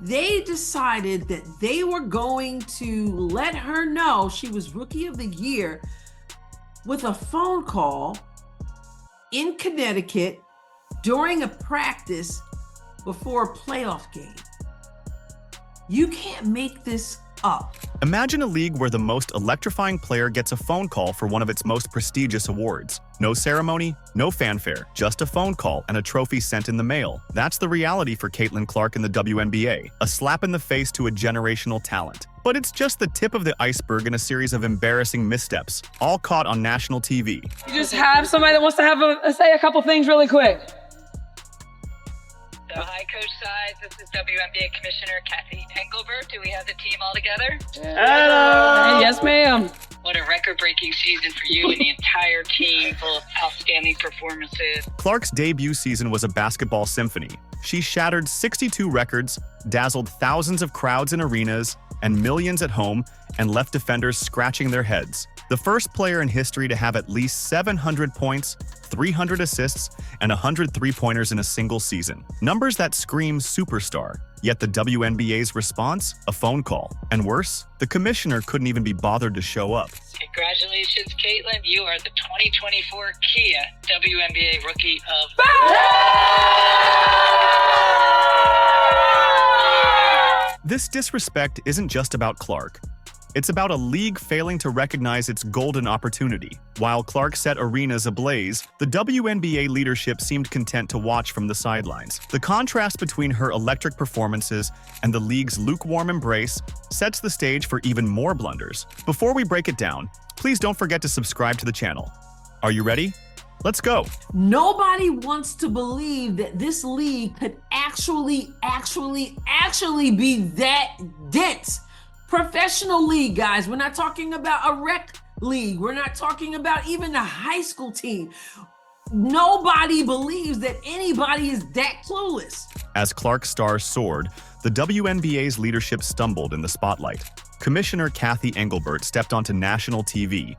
they decided that they were going to let her know she was Rookie of the Year with a phone call in Connecticut during a practice before a playoff game. You can't make this up. Imagine a league where the most electrifying player gets a phone call for one of its most prestigious awards. No ceremony, no fanfare, just a phone call and a trophy sent in the mail. That's the reality for Caitlin Clark in the WNBA, a slap in the face to a generational talent. But it's just the tip of the iceberg in a series of embarrassing missteps, all caught on national TV. You just have somebody that wants to say a couple things really quick. So hi, Coach Sides. This is WNBA Commissioner Kathy Engelbert. Do we have the team all together? Hello. Yes, ma'am. What a record-breaking season for you and the entire team, full of outstanding performances. Clark's debut season was a basketball symphony. She shattered 62 records, dazzled thousands of crowds in arenas and millions at home, and left defenders scratching their heads. The first player in history to have at least 700 points, 300 assists, and 100 three-pointers in a single season. Numbers that scream superstar. Yet the WNBA's response? A phone call. And worse, the commissioner couldn't even be bothered to show up. Congratulations, Caitlin. You are the 2024 Kia WNBA Rookie of This disrespect isn't just about Clark. It's about a league failing to recognize its golden opportunity. While Clark set arenas ablaze, the WNBA leadership seemed content to watch from the sidelines. The contrast between her electric performances and the league's lukewarm embrace sets the stage for even more blunders. Before we break it down, please don't forget to subscribe to the channel. Are you ready? Let's go. Nobody wants to believe that this league could actually be that dense. Professional league, guys. We're not talking about a rec league. We're not talking about even a high school team. Nobody believes that anybody is that clueless. As Clark's stars soared, the WNBA's leadership stumbled in the spotlight. Commissioner Kathy Engelbert stepped onto national TV,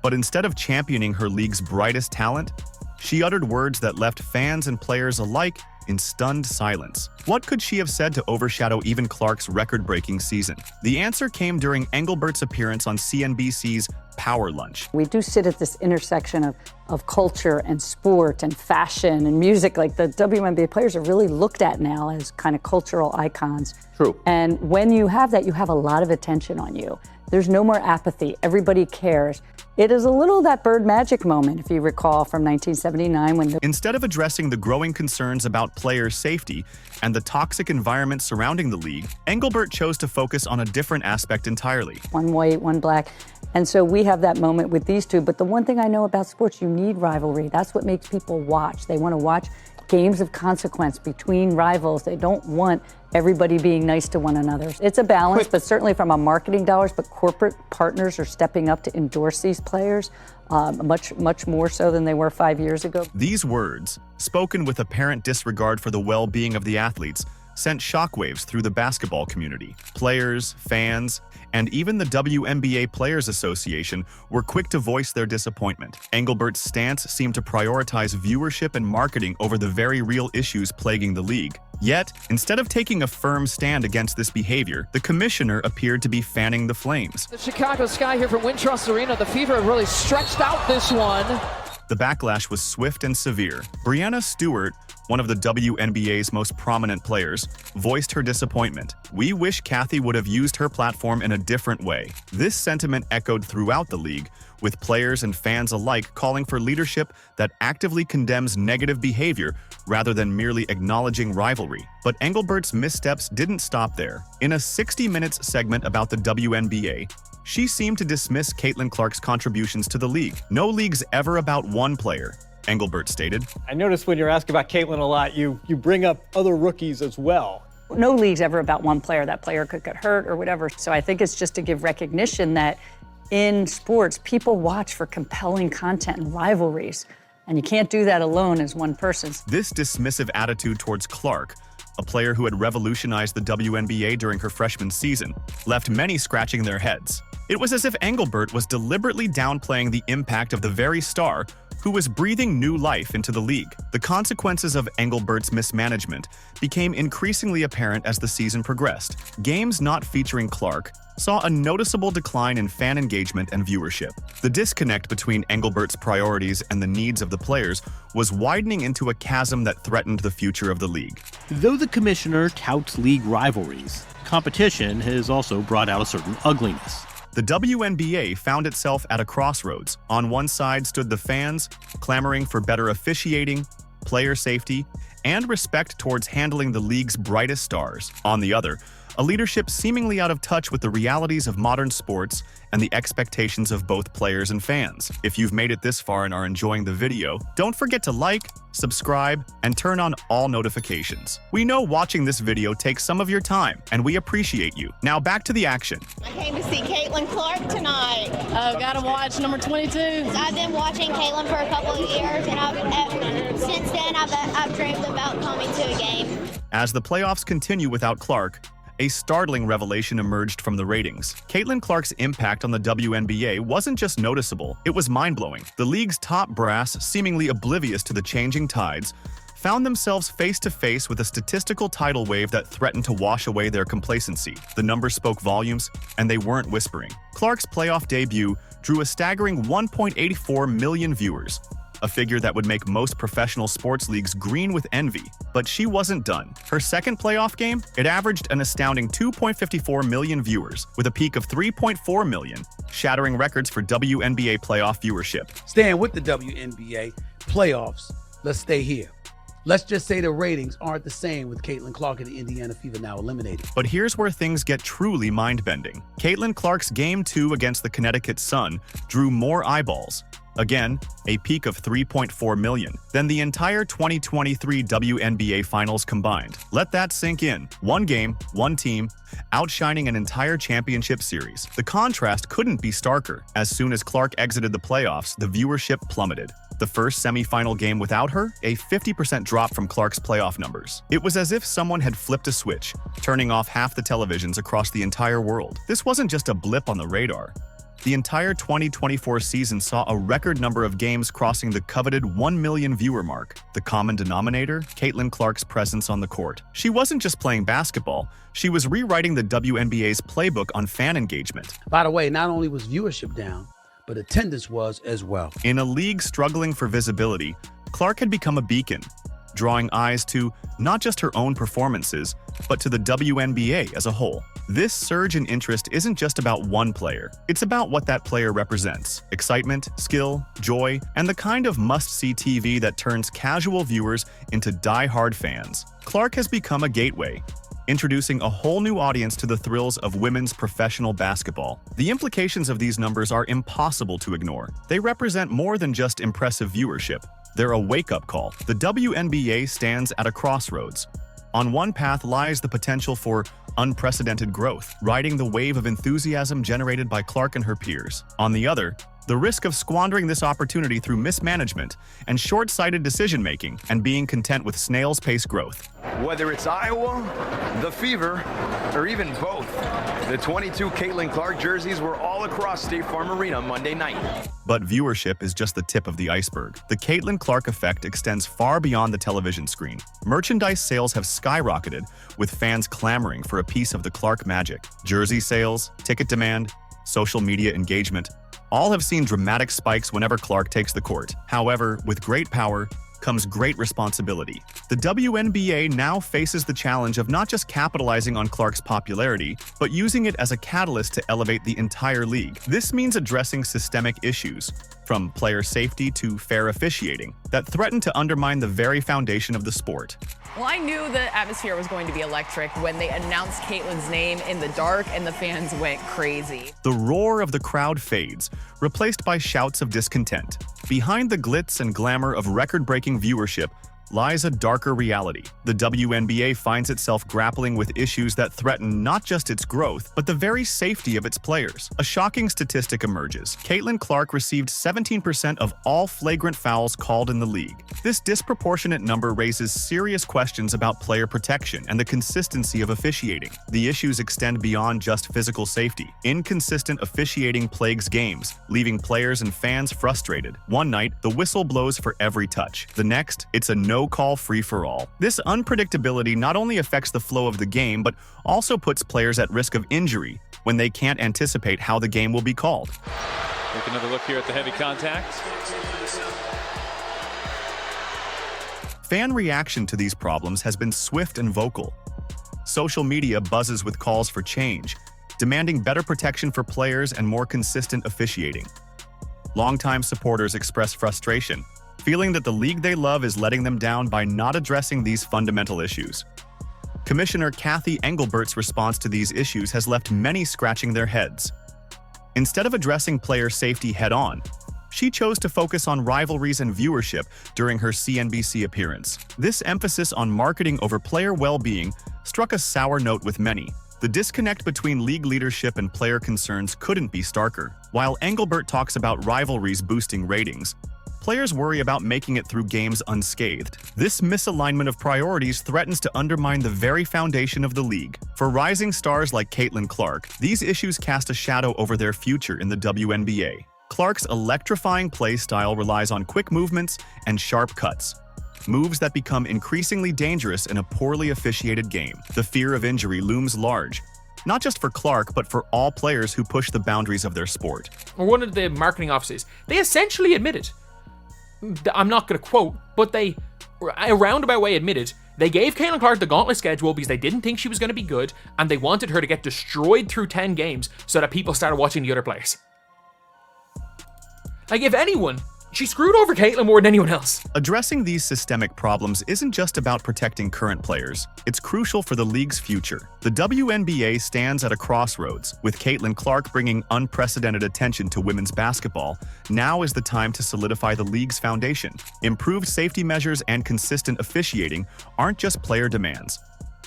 but instead of championing her league's brightest talent, she uttered words that left fans and players alike in stunned silence. What could she have said to overshadow even Clark's record-breaking season? The answer came during Engelbert's appearance on CNBC's Power Lunch. We do sit at this intersection of culture and sport and fashion and music. Like, the WNBA players are really looked at now as kind of cultural icons. True. And when you have that, you have a lot of attention on you. There's no more apathy. Everybody cares. It is a little that Bird Magic moment, if you recall, from 1979 when Instead of addressing the growing concerns about players' safety and the toxic environment surrounding the league, Engelbert chose to focus on a different aspect entirely. One white, one black. And so we have that moment with these two. But the one thing I know about sports, you need rivalry. That's what makes people watch. They want to watch games of consequence between rivals. They don't want everybody being nice to one another. It's a balance, but certainly from a marketing dollars, but corporate partners are stepping up to endorse these players much more so than they were 5 years ago. These words, spoken with apparent disregard for the well-being of the athletes, sent shockwaves through the basketball community. Players, fans, and even the WNBA Players Association were quick to voice their disappointment. Engelbert's stance seemed to prioritize viewership and marketing over the very real issues plaguing the league. Yet, instead of taking a firm stand against this behavior, the commissioner appeared to be fanning the flames. The Chicago Sky here from Wintrust Arena. The Fever really stretched out this one. The backlash was swift and severe. Breanna Stewart, one of the WNBA's most prominent players, voiced her disappointment. "We wish Kathy would have used her platform in a different way." This sentiment echoed throughout the league, with players and fans alike calling for leadership that actively condemns negative behavior rather than merely acknowledging rivalry. But Engelbert's missteps didn't stop there. In a 60 Minutes segment about the WNBA, she seemed to dismiss Caitlin Clark's contributions to the league. "No league's ever about one player," Engelbert stated. I noticed when you're asking about Caitlin a lot, you bring up other rookies as well. No league's ever about one player. That player could get hurt or whatever. So I think it's just to give recognition that in sports, people watch for compelling content and rivalries. And you can't do that alone as one person. This dismissive attitude towards Clark, a player who had revolutionized the WNBA during her freshman season, left many scratching their heads. It was as if Engelbert was deliberately downplaying the impact of the very star who was breathing new life into the league. The consequences of Engelbert's mismanagement became increasingly apparent as the season progressed. Games not featuring Clark saw a noticeable decline in fan engagement and viewership. The disconnect between Engelbert's priorities and the needs of the players was widening into a chasm that threatened the future of the league. Though the commissioner touts league rivalries, competition has also brought out a certain ugliness. The WNBA found itself at a crossroads. On one side stood the fans, clamoring for better officiating, player safety, and respect towards handling the league's brightest stars. On the other, a leadership seemingly out of touch with the realities of modern sports and the expectations of both players and fans. If you've made it this far and are enjoying the video, don't forget to like, subscribe, and turn on all notifications. We know watching this video takes some of your time, and we appreciate you. Now back to the action. I came to see Caitlin Clark tonight. Oh, gotta watch number 22. I've been watching Caitlin for a couple of years, and since then I've dreamed about coming to a game. As the playoffs continue without Clark, a startling revelation emerged from the ratings. Caitlin Clark's impact on the WNBA wasn't just noticeable, it was mind-blowing. The league's top brass, seemingly oblivious to the changing tides, found themselves face-to-face with a statistical tidal wave that threatened to wash away their complacency. The numbers spoke volumes, and they weren't whispering. Clark's playoff debut drew a staggering 1.84 million viewers, a figure that would make most professional sports leagues green with envy. But she wasn't done. Her second playoff game, it averaged an astounding 2.54 million viewers, with a peak of 3.4 million, shattering records for WNBA playoff viewership. Staying with the WNBA playoffs, let's stay here. Let's just say the ratings aren't the same with Caitlin Clark and the Indiana Fever now eliminated. But here's where things get truly mind-bending. Caitlin Clark's Game 2 against the Connecticut Sun drew more eyeballs, again, a peak of 3.4 million, than the entire 2023 WNBA Finals combined. Let that sink in. One game, one team, outshining an entire championship series. The contrast couldn't be starker. As soon as Clark exited the playoffs, the viewership plummeted. The first semifinal game without her, a 50% drop from Clark's playoff numbers. It was as if someone had flipped a switch, turning off half the televisions across the entire world. This wasn't just a blip on the radar. The entire 2024 season saw a record number of games crossing the coveted 1 million viewer mark. The common denominator? Caitlin Clark's presence on the court. She wasn't just playing basketball, she was rewriting the WNBA's playbook on fan engagement. By the way, not only was viewership down, but attendance was as well. In a league struggling for visibility, Clark had become a beacon, drawing eyes to not just her own performances, but to the WNBA as a whole. This surge in interest isn't just about one player. It's about what that player represents: excitement, skill, joy, and the kind of must-see TV that turns casual viewers into die-hard fans. Clark has become a gateway, introducing a whole new audience to the thrills of women's professional basketball. The implications of these numbers are impossible to ignore. They represent more than just impressive viewership. They're a wake-up call. The WNBA stands at a crossroads. On one path lies the potential for unprecedented growth, riding the wave of enthusiasm generated by Clark and her peers. On the other, the risk of squandering this opportunity through mismanagement and short-sighted decision-making and being content with snail's pace growth. Whether it's Iowa, the Fever, or even both, the 22 Caitlin Clark jerseys were all across State Farm Arena Monday night. But viewership is just the tip of the iceberg. The Caitlin Clark effect extends far beyond the television screen. Merchandise sales have skyrocketed, with fans clamoring for a piece of the Clark magic. Jersey sales, ticket demand, social media engagement, all have seen dramatic spikes whenever Clark takes the court. However, with great power comes great responsibility. The WNBA now faces the challenge of not just capitalizing on Clark's popularity, but using it as a catalyst to elevate the entire league. This means addressing systemic issues, from player safety to fair officiating, that threaten to undermine the very foundation of the sport. Well, I knew the atmosphere was going to be electric when they announced Caitlin's name in the dark and the fans went crazy. The roar of the crowd fades, replaced by shouts of discontent. Behind the glitz and glamour of record-breaking viewership lies a darker reality. The WNBA finds itself grappling with issues that threaten not just its growth, but the very safety of its players. A shocking statistic emerges. Caitlin Clark received 17% of all flagrant fouls called in the league. This disproportionate number raises serious questions about player protection and the consistency of officiating. The issues extend beyond just physical safety. Inconsistent officiating plagues games, leaving players and fans frustrated. One night, the whistle blows for every touch. The next, it's a no-call free-for-all. This unpredictability not only affects the flow of the game, but also puts players at risk of injury when they can't anticipate how the game will be called. Take another look here at the heavy contact. Fan reaction to these problems has been swift and vocal. Social media buzzes with calls for change, demanding better protection for players and more consistent officiating. Longtime supporters express frustration, feeling that the league they love is letting them down by not addressing these fundamental issues. Commissioner Cathy Engelbert's response to these issues has left many scratching their heads. Instead of addressing player safety head-on, she chose to focus on rivalries and viewership during her CNBC appearance. This emphasis on marketing over player well-being struck a sour note with many. The disconnect between league leadership and player concerns couldn't be starker. While Engelbert talks about rivalries boosting ratings, players worry about making it through games unscathed. This misalignment of priorities threatens to undermine the very foundation of the league. For rising stars like Caitlin Clark, these issues cast a shadow over their future in the WNBA. Clark's electrifying play style relies on quick movements and sharp cuts, moves that become increasingly dangerous in a poorly officiated game. The fear of injury looms large, not just for Clark, but for all players who push the boundaries of their sport. One of the marketing offices, they essentially admitted, I'm not going to quote, but they, a roundabout way, admitted they gave Caitlin Clark the gauntlet schedule because they didn't think she was going to be good, and they wanted her to get destroyed through 10 games so that people started watching the other players. Like, if anyone, she screwed over Caitlin more than anyone else. Addressing these systemic problems isn't just about protecting current players. It's crucial for the league's future. The WNBA stands at a crossroads. With Caitlin Clark bringing unprecedented attention to women's basketball, now is the time to solidify the league's foundation. Improved safety measures and consistent officiating aren't just player demands.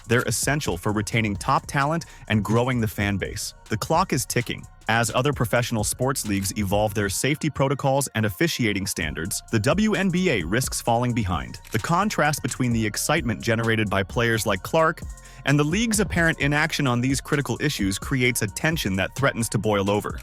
They're essential for retaining top talent and growing the fan base. The clock is ticking. As other professional sports leagues evolve their safety protocols and officiating standards, the WNBA risks falling behind. The contrast between the excitement generated by players like Clark and the league's apparent inaction on these critical issues creates a tension that threatens to boil over.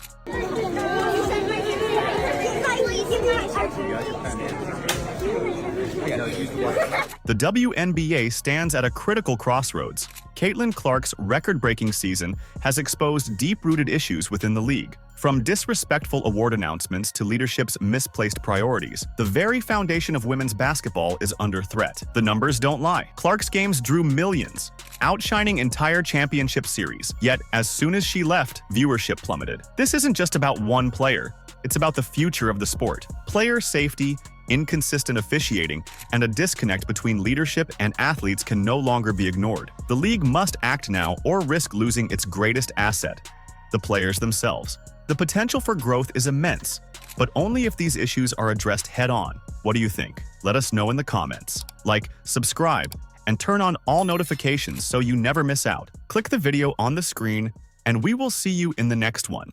The WNBA stands at a critical crossroads. Caitlin Clark's record-breaking season has exposed deep-rooted issues within the league. From disrespectful award announcements to leadership's misplaced priorities, the very foundation of women's basketball is under threat. The numbers don't lie. Clark's games drew millions, outshining entire championship series. Yet, as soon as she left, viewership plummeted. This isn't just about one player. It's about the future of the sport. Player safety, inconsistent officiating, and a disconnect between leadership and athletes can no longer be ignored. The league must act now or risk losing its greatest asset, the players themselves. The potential for growth is immense, but only if these issues are addressed head-on. What do you think? Let us know in the comments. Like, subscribe, and turn on all notifications so you never miss out. Click the video on the screen, and we will see you in the next one.